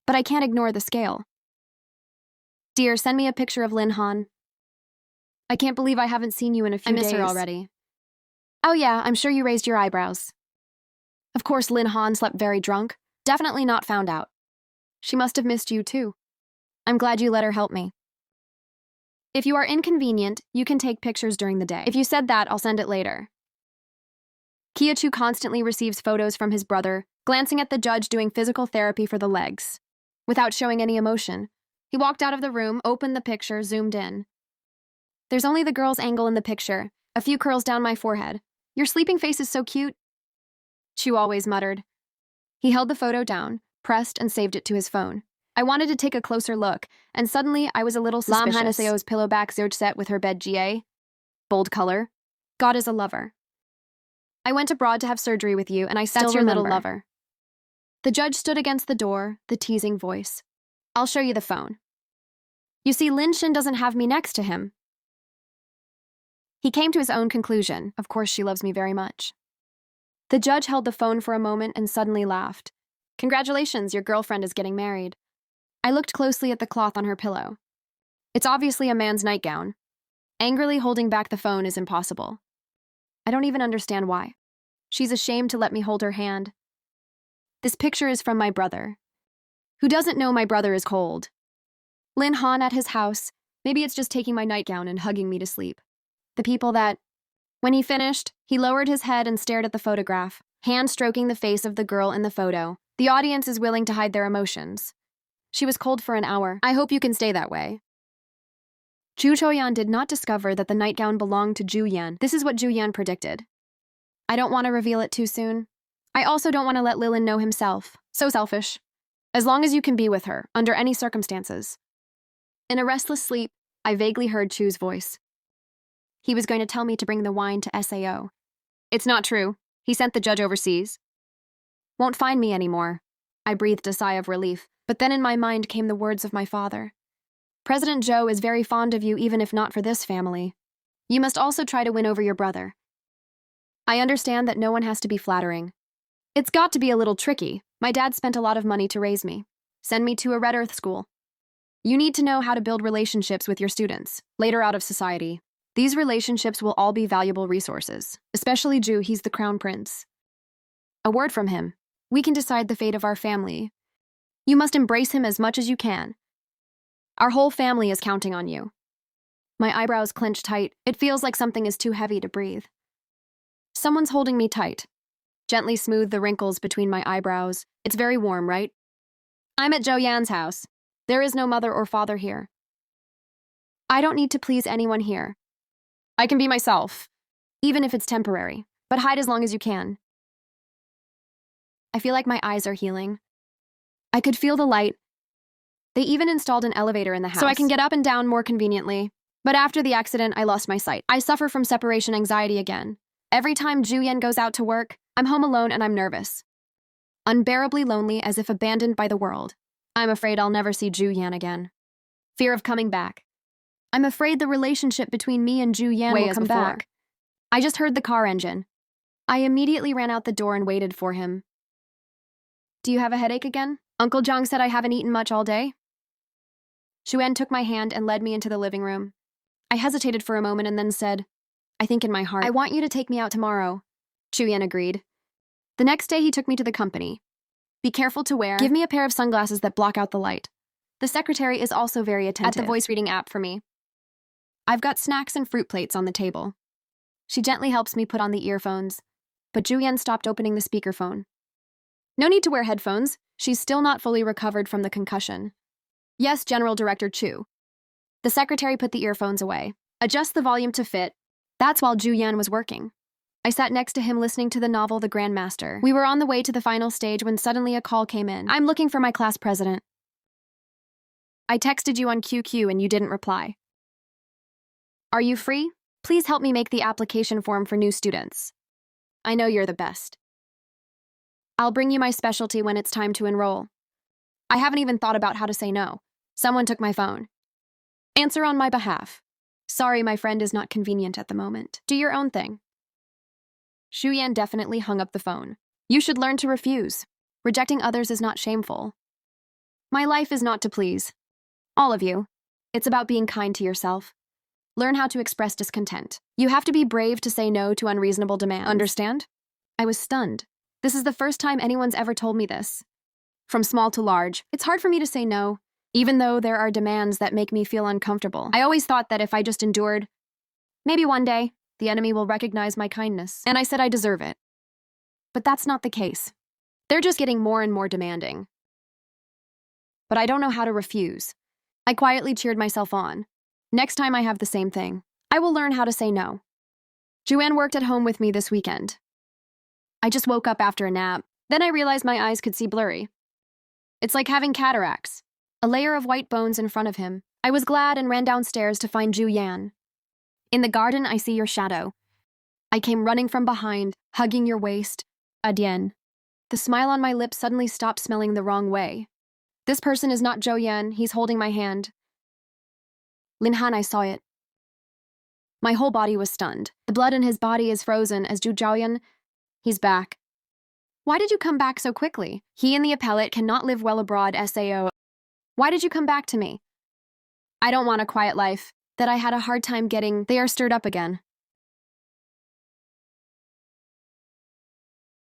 but I can't ignore the scale. Dear, send me a picture of Lin Han. I can't believe I haven't seen you in a few days. I miss her already. Oh yeah, I'm sure you raised your eyebrows. Of course Lin Han slept very drunk. Definitely not found out. She must have missed you too. I'm glad you let her help me. If you are inconvenient, you can take pictures during the day. If you said that, I'll send it later. Kyechu constantly receives photos from his brother, glancing at the judge doing physical therapy for the legs. Without showing any emotion, he walked out of the room, opened the picture, zoomed in. There's only the girl's angle in the picture, a few curls down my forehead. Your sleeping face is so cute, Chu always muttered. He held the photo down, pressed, and saved it to his phone. I wanted to take a closer look, and suddenly I was a little suspicious. Lam Hanaseo's pillowback zerg set with her bed GA. Bold color. God is a lover. I went abroad to have surgery with you, and I still That's your remember. little lover. The judge stood against the door, the teasing voice. I'll show you the phone. You see, Lin Shin doesn't have me next to him. He came to his own conclusion. Of course, she loves me very much. The judge held the phone for a moment and suddenly laughed. Congratulations, your girlfriend is getting married. I looked closely at the cloth on her pillow. It's obviously a man's nightgown. Angrily holding back the phone is impossible. I don't even understand why. She's ashamed to let me hold her hand. This picture is from my brother. Who doesn't know my brother is cold? Lin Han at his house. Maybe it's just taking my nightgown and hugging me to sleep. The people that... When he finished, he lowered his head and stared at the photograph, hand stroking the face of the girl in the photo. The audience is willing to hide their emotions. She was cold for an hour. I hope you can stay that way. Zhu Choyan did not discover that the nightgown belonged to Zhu Yan. This is what Zhu Yan predicted. I don't want to reveal it too soon. I also don't want to let Lilin know himself. So selfish. As long as you can be with her, under any circumstances. In a restless sleep, I vaguely heard Chu's voice. He was going to tell me to bring the wine to SAO. It's not true. He sent the judge overseas. Won't find me anymore. I breathed a sigh of relief, but then in my mind came the words of my father. President Zhou is very fond of you even if not for this family. You must also try to win over your brother. I understand that no one has to be flattering. It's got to be a little tricky. My dad spent a lot of money to raise me. Send me to a Red Earth school. You need to know how to build relationships with your students, later out of society. These relationships will all be valuable resources, especially Zhu, he's the crown prince. A word from him. We can decide the fate of our family. You must embrace him as much as you can. Our whole family is counting on you. My eyebrows clench tight. It feels like something is too heavy to breathe. Someone's holding me tight. Gently smooth the wrinkles between my eyebrows. It's very warm, right? I'm at Zhou Yan's house. There is no mother or father here. I don't need to please anyone here. I can be myself, even if it's temporary, but hide as long as you can. I feel like my eyes are healing. I could feel the light. They even installed an elevator in the house, so I can get up and down more conveniently. But after the accident, I lost my sight. I suffer from separation anxiety again. Every time Zhu Yan goes out to work, I'm home alone and I'm nervous. Unbearably lonely, as if abandoned by the world. I'm afraid I'll never see Zhu Yan again. Fear of coming back. I'm afraid the relationship between me and Zhu Yan will come back. I just heard the car engine. I immediately ran out the door and waited for him. Do you have a headache again? Uncle Zhang said I haven't eaten much all day. Xuan took my hand and led me into the living room. I hesitated for a moment and then said, I think in my heart, I want you to take me out tomorrow. Xuan agreed. The next day he took me to the company. Be careful to wear. Give me a pair of sunglasses that block out the light. The secretary is also very attentive. At the voice reading app for me. I've got snacks and fruit plates on the table. She gently helps me put on the earphones, but Zhu Yan stopped opening the speakerphone. No need to wear headphones. She's still not fully recovered from the concussion. Yes, General Director Chu. The secretary put the earphones away. Adjust the volume to fit. That's while Zhu Yan was working. I sat next to him listening to the novel The Grandmaster. We were on the way to the final stage when suddenly a call came in. I'm looking for my class president. I texted you on QQ and you didn't reply. Are you free? Please help me make the application form for new students. I know you're the best. I'll bring you my specialty when it's time to enroll. I haven't even thought about how to say no. Someone took my phone. Answer on my behalf. Sorry, my friend is not convenient at the moment. Do your own thing. Xu Yan definitely hung up the phone. You should learn to refuse. Rejecting others is not shameful. My life is not to please all of you. It's about being kind to yourself. Learn how to express discontent. You have to be brave to say no to unreasonable demands. Understand? I was stunned. This is the first time anyone's ever told me this. From small to large, it's hard for me to say no, even though there are demands that make me feel uncomfortable. I always thought that if I just endured, maybe one day, the enemy will recognize my kindness. And I said I deserve it. But that's not the case. They're just getting more and more demanding. But I don't know how to refuse. I quietly cheered myself on. Next time I have the same thing, I will learn how to say no. Joanne worked at home with me this weekend. I just woke up after a nap. Then I realized my eyes could see blurry. It's like having cataracts. A layer of white bones in front of him. I was glad and ran downstairs to find Ju Yan. In the garden, I see your shadow. I came running from behind, hugging your waist. Adieu. The smile on my lips suddenly stopped smelling the wrong way. This person is not Zhou Yan. He's holding my hand. Lin Han, I saw it. My whole body was stunned. The blood in his body is frozen as Zhu Zhaoyan. He's back. Why did you come back so quickly? He and the appellate cannot live well abroad, SAO. Why did you come back to me? I don't want a quiet life. That I had a hard time getting. They are stirred up again.